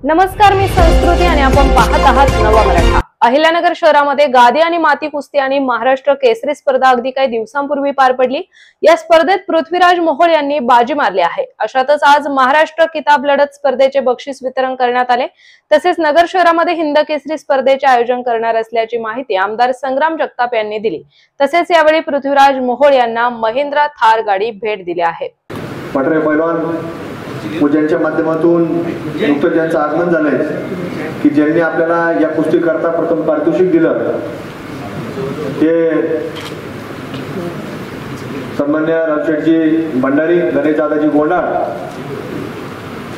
नमस्कार, मी संस्कृती आणि आपण पाहत आहात नवा मराठा। अहिल्यानगर शहरामध्ये गादी आणि माती कुस्ती आणि महाराष्ट्र केसरी स्पर्धा अगदी काही दिवसांपूर्वी पार पडली। या स्पर्धेत पृथ्वीराज मोहोळ यांनी बाजी मारली आहे। अशातच आज महाराष्ट्र किताब लढत स्पर्धेचे बक्षीस वितरण करण्यात आले। तसेच नगर शहरामध्ये हिंद केसरी स्पर्धेचे आयोजन करणार असल्याची माहिती आमदार संग्राम जगताप यांनी दिली। तसेच यावेळी पृथ्वीराज मोहोळ यांना महिंद्रा थार गाडी भेट दिली आहे। पटरे पैलवान ज्यांच्या माध्यमातून नुकतंच ज्यांचं आगमन झालंय की ज्यांनी आपल्याला या कुस्ती करता प्रथम पारितोषिक दिलं ते सन्मान्य रावशेठजी भंडारी, गणेश दादाजी गोंडाळ,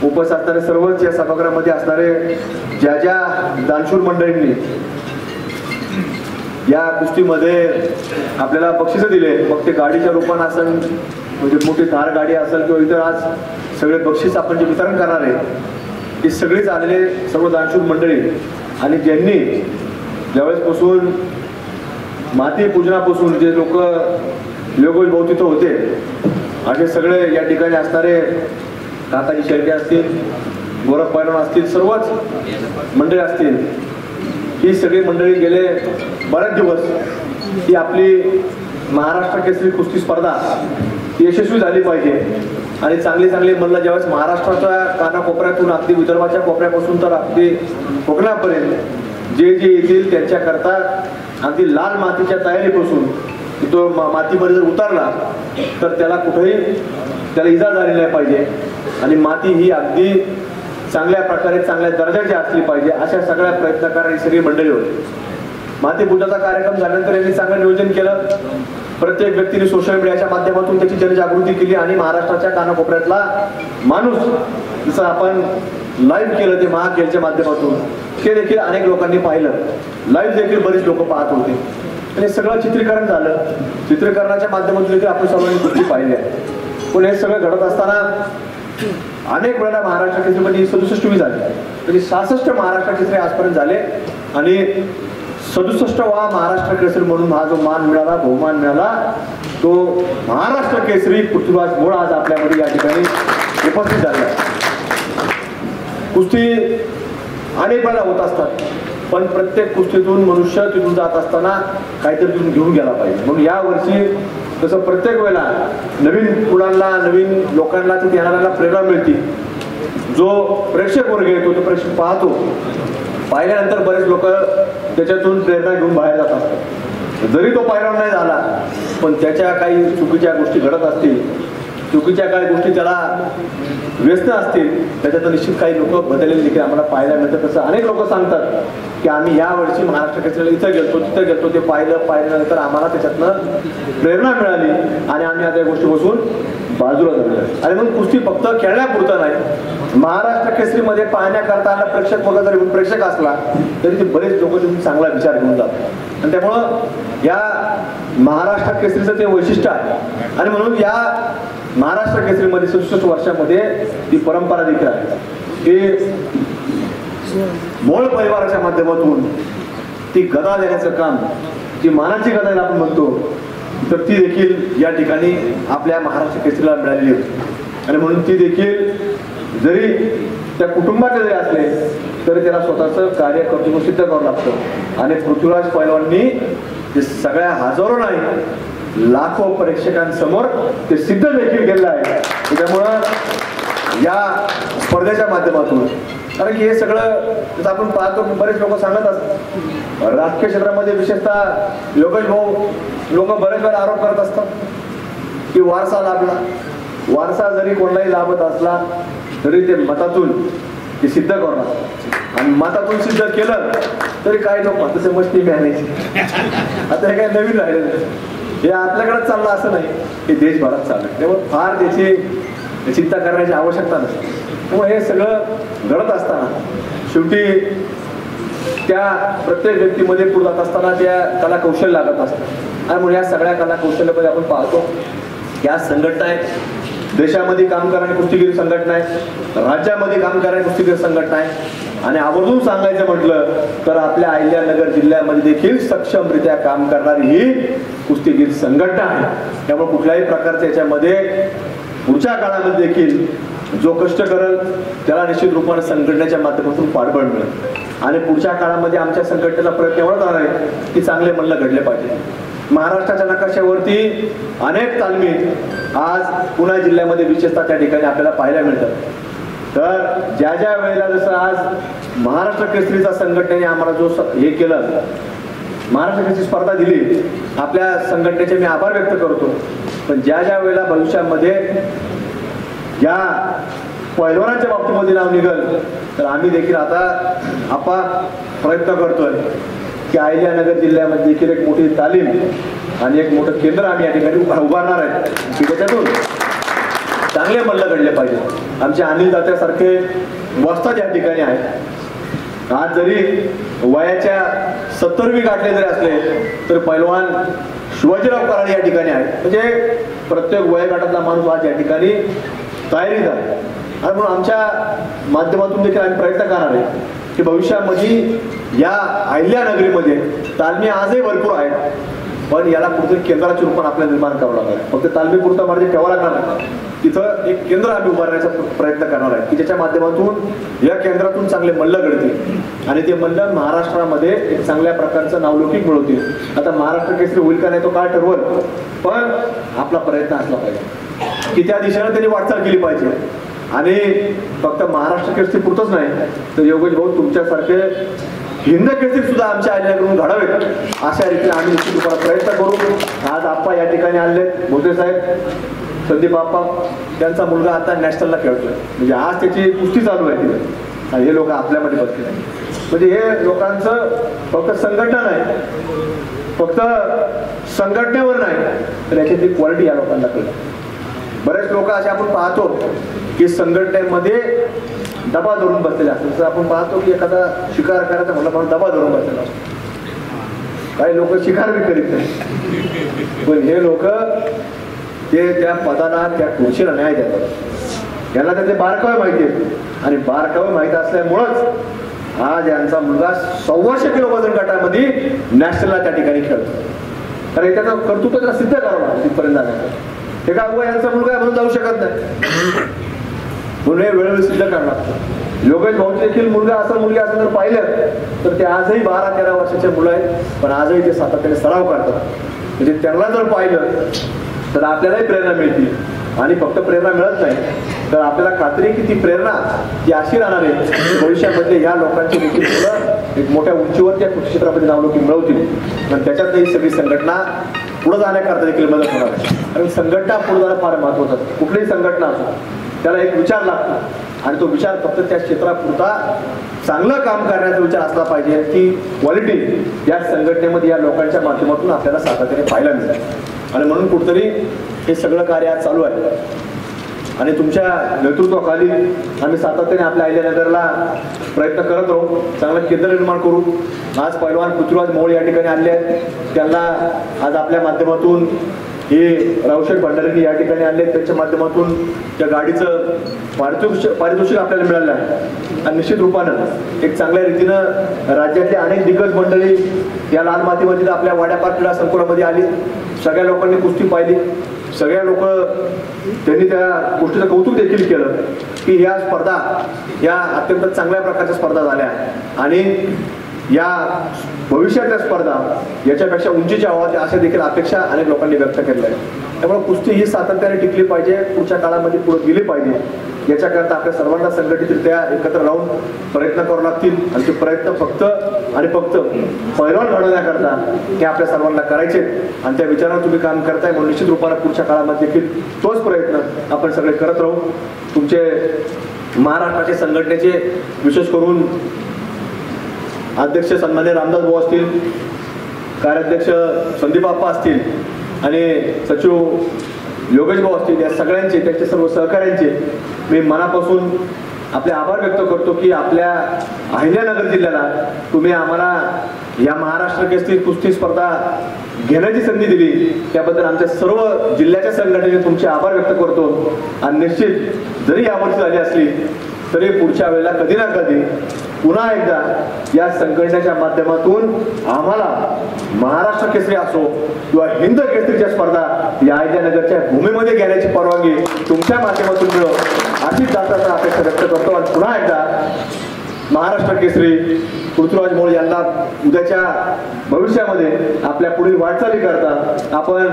उपस्थित असणारे सर्वच या सभागृहामध्ये असणारे ज्या ज्या दानशूर मंडळींनी या कुस्तीमध्ये आपल्याला बक्षीस दिले, मग ते गाडीच्या रूपाने असेल, म्हणजे मोठी थार गाडी असेल किंवा इतर आज सगळे बक्षीस आपण जे वितरण करणार आहे हे सगळेच आलेले सर्व दानशूर मंडळी आणि ज्यांनी ज्यावेळेसपासून माती पूजनापासून जे लोक योगेश भाऊ तिथं होते असे सगळे या ठिकाणी असणारे काकाजी शेळके असतील, गोरख पैलवान असतील, सर्वच मंडळी असतील, ही सगळी मंडळी गेले बरेच दिवस ही आपली महाराष्ट्र केसरी कुस्ती स्पर्धा यशस्वी झाली पाहिजे आणि चांगली मल्ल ज्यावेळेस महाराष्ट्राच्या कानाकोपऱ्यातून अगदी विदर्भाच्या कोपऱ्यापासून तर अगदी कोकणापर्यंत जे येतील त्यांच्याकरता अगदी लाल मातीच्या तयारीपासून तो मातीमध्ये जर उतरला तर त्याला कुठेही त्याला इजा झाली नाही पाहिजे आणि माती ही अगदी चांगल्या प्रकारे चांगल्या दर्जाची असली पाहिजे अशा सगळ्या प्रयत्न करणारी सगळी मंडळी होती। माती पूजाचा कार्यक्रम झाल्यानंतर यांनी चांगलं नियोजन केलं। प्रत्येक व्यक्तीने सोशल मीडियाच्या माध्यमातून त्याची जनजागृती केली आणि महाराष्ट्राच्या कानाकोपऱ्यातला माणूस जसं आपण लाईव्ह केलं ते महाखेलच्या माध्यमातून ते देखील अनेक लोकांनी पाहिलं, लाईव्ह देखील बरीच लोक पाहत होते आणि सगळं चित्रीकरण झालं। चित्रीकरणाच्या माध्यमातून देखील आपण सर्वांनी गोष्टी पाहिल्या, पण हे सगळं घडत असताना अनेक वेळा महाराष्ट्र केसरीमध्ये 67वी झाली, म्हणजे 66 महाराष्ट्र केसरी आजपर्यंत झाले आणि 67वा महाराष्ट्र केसरी म्हणून हा जो मान मिळाला, बहुमान मिळाला, तो महाराष्ट्र केसरी पृथ्वीराज मोहोळ आज आपल्यामध्ये या ठिकाणी उपस्थित झाला। कुस्ती अनेक वेळा होत असतात, पण प्रत्येक कुस्तीतून मनुष्य तिथून जात असताना काहीतरी तिथून घेऊन गेला पाहिजे। म्हणून या वर्षी तसं प्रत्येक वेळेला नवीन मुलांना, नवीन लोकांना तिथे येणाऱ्यांना प्रेरणा मिळते। जो प्रेक्षक वर्ग येतो तो प्रेक्षक पाहतो, पाहिल्यानंतर बरेच लोक त्याच्यातून प्रेरणा घेऊन बाहेर जात असतात। जरी तो पैलवान नाही झाला पण त्याच्या काही चुकीच्या गोष्टी घडत असतील, चुकीच्या काही गोष्टी त्याला व्यस्त असतील, त्याच्यात निश्चित काही लोक बदललेले देखील आम्हाला पाहायला मिळतं। तसं अनेक लोक सांगतात की आम्ही या वर्षी महाराष्ट्र केसरीला इथं गेलतो, तिथं गेलतो, ते पाहिल्यानंतर आम्हाला त्याच्यातनं प्रेरणा मिळाली आणि आम्ही आता या गोष्टी बसून बाजूला धरल्या। आणि मग कुस्ती फक्त खेळण्यापुरतं नाही, महाराष्ट्र केसरीमध्ये पाहण्याकरता आला प्रेक्षक बघा, जरी प्रेक्षक असला तरी ते बरेच लोक तुम्ही चांगला विचार घेऊन जातात आणि त्यामुळं या महाराष्ट्र केसरीचं ते वैशिष्ट्य आहे आणि म्हणून या महाराष्ट्र केसरीमध्ये 67 वर्षामध्ये ती परंपरा देखील आहे की मोहोळ परिवाराच्या माध्यमातून ती गदा देण्याचं काम, जी मानाची गदा आपण म्हणतो, तर ती देखील या ठिकाणी आपल्या महाराष्ट्र केसरीला मिळालेली होती आणि म्हणून ती देखील जरी त्या कुटुंबाचे जरी असले तरी त्याला स्वतःचं कार्य कर्तृत्व सिद्ध करावं लागतं आणि पृथ्वीराज पैलवाननी ते सगळ्या हजारो नाही लाखो प्रेक्षकांसमोर ते सिद्ध देखील केलेलं आहे। त्यामुळं या स्पर्धेच्या माध्यमातून, कारण की हे सगळं आपण पाहतो बरेच लोक सांगत असतात, राजकीय क्षेत्रामध्ये विशेषतः योगेश भाऊ लोक बरेच वेळा आरोप करत असतात की वारसा लाभला, वारसा जरी कोणालाही लाभत असला तरी ते मतातून ते सिद्ध करणार आणि मतातून सिद्ध केलं तरी काही लोक तसे मस्ती मिळायची। आता हे काही नवीन राहिलेलं हे आपल्याकडे चाललं असं नाही, हे देशभरात चाललं, त्यामुळे फार त्याची चिंता करण्याची आवश्यकता नसते। त्यामुळे हे सगळं घडत असताना शेवटी त्या प्रत्येक व्यक्तीमध्ये पुढे जात असताना त्या कला कौशल्य लागत असतं आणि म्हणून या सगळ्या कला कौशल्यामध्ये आपण पाहतो या संघटना आहेत, देशामध्ये काम करणारी कुस्तीगीर संघटना आहे, राज्यामध्ये काम करणारी कुस्तीगीर संघटना आहे आणि आवर्जून सांगायचं म्हटलं तर आपल्या अहिल्यानगर जिल्ह्यामध्ये देखील सक्षमरित्या काम करणारी ही कुस्तीगीर संघटना आहे। त्यामुळे कुठल्याही प्रकारच्या याच्यामध्ये पुढच्या काळामध्ये देखील जो कष्ट करेल त्याला निश्चित रूपाने संघटनेच्या माध्यमातून पाठबळ मिळेल आणि पुढच्या काळामध्ये आमच्या संघटनेचा प्रयत्न एवढाच राहणार आहे की चांगले मल्ल घडले पाहिजे. महाराष्ट्राच्या नकाशावरती अनेक तालमी आज पुणे जिल्ह्यामध्ये विशेषतः त्या ठिकाणी आपल्याला पाहायला मिळतात. तर ज्या ज्या वेळेला जसं आज महाराष्ट्र केसरीचा संघटनेने आम्हाला जो हे केलं, महाराष्ट्र केसरी स्पर्धा दिली, आपल्या संघटनेचे मी आभार व्यक्त करतो. पण ज्या ज्या वेळेला भविष्यामध्ये या पैलवानांच्या बाबतीमध्ये नाव निघल तर आम्ही देखील आता प्रयत्न करतोय की अहिल्यानगर जिल्ह्यामध्ये देखील एक मोठी तालीम आणि एक मोठं केंद्र आम्ही या ठिकाणी उभारणार आहे की त्याच्यातून चांगले मल्ल घडले पाहिजे. आमचे अनिल दात्यासारखे वस्ताद या ठिकाणी आहेत. आज जरी वयाच्या 70वी गाठले जरी असले तर पैलवान शिवाजीराव कराड या ठिकाणी आहेत. म्हणजे प्रत्येक वयोगटातला माणूस आज या ठिकाणी तयारीत आहे. आणि म्हणून आमच्या माध्यमातून देखील आम्ही प्रयत्न करणार आहे की भविष्यामध्ये या अहिल्यानगरीमध्ये तालमी आजही भरपूर आहेत, पण याला कुठेतरी केंद्राच्या रूपाने आपल्याला निर्माण करावं लागणार आहे. फक्त तालमीपुरता मार्ग ठेवावं लागणार नाही, तिथं एक केंद्र आम्ही उभारण्याचा प्रयत्न करणार आहे की ज्याच्या माध्यमातून या केंद्रातून चांगले मल्ल घडतील आणि ते मल्ल महाराष्ट्रामध्ये एक चांगल्या प्रकारचं नावलौकिक मिळवतील. आता महाराष्ट्र केसरी होईल का नाही तो काय ठरवल, पण आपला प्रयत्न असला पाहिजे की त्या दिशेने त्यांनी वाटचाल केली पाहिजे. आणि फक्त महाराष्ट्र केसरी पुरतच नाही तर योगेश भाऊ तुमच्यासारखे हिंद केसरी सुद्धा आमच्या अहिल्याकडून घडावेत अशा रीतीने आम्ही निश्चित रूपाने प्रयत्न करू. आज आप्पा या ठिकाणी आले, मोठे साहेब संदीप आप्पा, त्यांचा मुलगा आता नॅशनलला खेळतोय. म्हणजे आज त्याची कुस्ती चालू आहे तिथे आणि हे लोक आपल्यामध्ये बसले नाही. म्हणजे हे लोकांचं फक्त संघटना नाही, फक्त संघटनेवर नाही तर याच्यातली क्वालिटी या लोकांना कळते. बरेच लोक असे आपण पाहतो की संघटनेमध्ये दबा धरून बसलेले असतात. जसं आपण पाहतो की एखादा शिकार करायचा म्हटलं म्हणून दबा धरून बसलेला असतो. काही लोक शिकार बी करीत नाही, पण हे लोक ते त्या पदाला त्या खुर्चीला न्याय देतात. यांना त्याचे बारकावे माहिती आहेत आणि बारकावे माहिती असल्यामुळंच आज यांचा मुलगा 125 किलो वजन गटामध्ये नॅशनलला त्या ठिकाणी खेळतो. तर त्याचं कर्तृत्व त्याला सिद्ध करावं तिथपर्यंत जाण्याचं. हे का यांचा मुलगा म्हणून जाऊ शकत नाही, म्हणून हे वेळोवेळी सिद्ध करावं लागतं. योगेश भाऊ देखील मुलगा असा मुलगी असं जर पाहिलं तर ते आजही 12-13 वर्षाचे मुलं आहेत, पण आजही ते सातत्याने सराव करतात. म्हणजे त्यांना जर पाहिलं तर आपल्यालाही प्रेरणा मिळते. आणि फक्त प्रेरणा मिळत नाही तर आपल्याला खात्री की ती प्रेरणा ती अशी राहणार आहे भविष्यामध्ये या लोकांची देखील मुलं एक मोठ्या उंचीवर त्या कृषी क्षेत्रामध्ये नावलौकिक मिळवतील. पण त्याच्यात ही सगळी संघटना पुढे जाण्याकरता देखील मदत होणार आहे. आणि संघटना पुढे जाणं फार महत्वाचं असतं. कुठलीही संघटना असो त्याला एक विचार लागतो आणि तो विचार फक्त त्या क्षेत्रापुरता चांगलं काम करण्याचा विचार असला पाहिजे. ती क्वालिटी या संघटनेमध्ये या लोकांच्या माध्यमातून आपल्याला सातत्याने पाहायला मिळते. आणि म्हणून कुठतरी हे सगळं कार्य आज चालू आहे आणि तुमच्या नेतृत्वाखाली आम्ही सातत्याने आपल्या अहिल्यानगरला प्रयत्न करत राहू, चांगलं केंद्र निर्माण करू. आज पैलवान पृथ्वीराज मोहोळ या ठिकाणी आले आहेत, त्यांना आज आपल्या माध्यमातून हे रावशेठ भंडारी या ठिकाणी आले, त्यांच्या माध्यमातून त्या गाडीचं पारितोषिक आपल्याला मिळालं आहे. आणि निश्चित रूपानं एक चांगल्या रीतीनं राज्यातले अनेक दिग्गज मंडळी या लाल मातीमध्ये आपल्या वाड्यापार क्रीडा संकुलामध्ये आली. सगळ्या लोकांनी कुस्ती पाहिली, सगळ्या लोक त्यांनी त्या गोष्टीचं कौतुक देखील केलं की या स्पर्धा या अत्यंत चांगल्या प्रकारच्या स्पर्धा झाल्या आणि या भविष्यातल्या स्पर्धा याच्यापेक्षा उंचीच्या व्हाव्या अशा देखील अपेक्षा अनेक लोकांनी व्यक्त केल्या आहेत. त्यामुळे कुस्ती ही सातत्याने टिकली पाहिजे, पुढच्या काळामध्ये पुढे गेली पाहिजे. याच्याकरता आपल्या सर्वांना संघटितरित्या एकत्र राहून प्रयत्न करावे लागतील आणि ते प्रयत्न फक्त आणि फक्त पैलवान घडवण्याकरता हे आपल्या सर्वांना करायचे आणि त्या विचारावर तुम्ही काम करताय. म्हणून निश्चित रूपाने पुढच्या काळामध्ये देखील तोच प्रयत्न आपण सगळे करत राहू. तुमचे महाराष्ट्राचे संघटनेचे विशेष करून अध्यक्ष सन्मान्य रामदास भाऊ असतील, कार्याध्यक्ष संदीप आप्पा असतील आणि सचिव योगेश भाऊ असतील, या सगळ्यांचे त्यांच्या सर्व सहकाऱ्यांचे मी मनापासून आपले आभार व्यक्त करतो की आपल्या अहिल्यानगर जिल्ह्याला तुम्ही आम्हाला या महाराष्ट्र केसरी कुस्ती स्पर्धा घेण्याची संधी दिली. त्याबद्दल आमच्या सर्व जिल्ह्याच्या संघटनेने तुमचे आभार व्यक्त करतो. आणि निश्चित जरी यावर्षी झाली असली तरी पुढच्या वेळेला कधी ना कधी पुन्हा एकदा या संघटनेच्या माध्यमातून आम्हाला महाराष्ट्र केसरी असो किंवा हिंद केसरीच्या स्पर्धा या अहिल्यानगरच्या भूमीमध्ये घेण्याची परवानगी तुमच्या माध्यमातून मिळो अशीच जाताचा अपेक्षा व्यक्त करतो आणि पुन्हा एकदा महाराष्ट्र केसरी पृथ्वीराज मोहोळ यांना उद्याच्या भविष्यामध्ये आपल्या पुढील वाटचाली करता आपण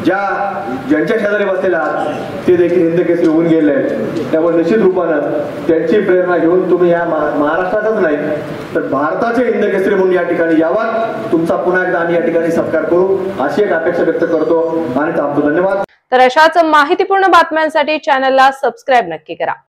ज्यांच्या शेजारी बसलेला ते देखील हिंद केसरी होऊन गेले आहेत, त्यामुळे निश्चित रूपानं त्यांची प्रेरणा घेऊन तुम्ही या महाराष्ट्रातच नाही तर भारताचे हिंद केसरी म्हणून या ठिकाणी यावात तुमचा पुन्हा एकदा आम्ही या ठिकाणी सत्कार करू अशी एक अपेक्षा व्यक्त करतो आणि थांबतो. धन्यवाद. तर अशाच माहितीपूर्ण बातम्यांसाठी चॅनलला सबस्क्राईब नक्की करा.